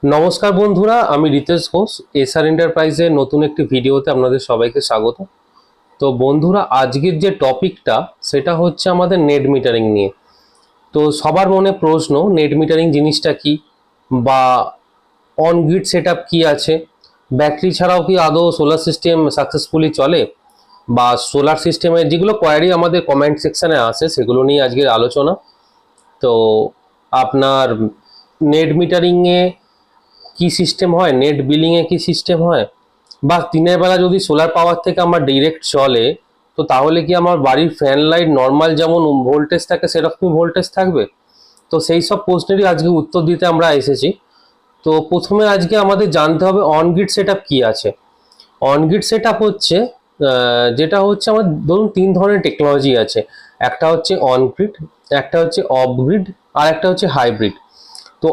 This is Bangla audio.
নমস্কার বন্ধুরা, আমি রিতেশ ঘোষ। এসআর এন্টারপ্রাইজের নতুন একটি ভিডিওতে আপনাদের সবাইকে স্বাগত। তো বন্ধুরা, আজকের যে টপিকটা সেটা হচ্ছে আমাদের নেট মিটারিং নিয়ে। তো সবার মনে প্রশ্ন, নেট মিটারিং জিনিসটা কি, বা অন গ্রিড সেটআপ কি আছে, ব্যাটারি ছাড়াও কি আদৌ সোলার সিস্টেম সাকসেসফুলি চলে, বা সোলার সিস্টেমের যেগুলো কোয়ারি আমাদের কমেন্ট সেকশনে আসে সেগুলো নিয়ে আজকের আলোচনা। তো আপনার নেট মিটারিংয়ে কি সিস্টেম হয়, নেট বিলিংয়ে কি সিস্টেম হয়, বা দিনের বেলা যদি সোলার পাওয়ার থেকে আমার ডিরেক্ট চলে তো তাহলে কি আমার বাড়ির ফ্যান লাইট নর্মাল যেমন ভোল্টেজ থাকে সেরকমই ভোল্টেজ থাকবে? তো সেই সব প্রশ্নেরই আজকে উত্তর দিতে আমরা এসেছি। তো প্রথমে আজকে আমাদের জানতে হবে অন গ্রিড সেটআপ কি আছে। অন গ্রিড সেটআপ হচ্ছে যেটা হচ্ছে আমার ধরুন তিন ধরনের টেকনোলজি আছে। একটা হচ্ছে অন গ্রিড, একটা হচ্ছে অফ গ্রিড, আর একটা হচ্ছে হাইব্রিড। তো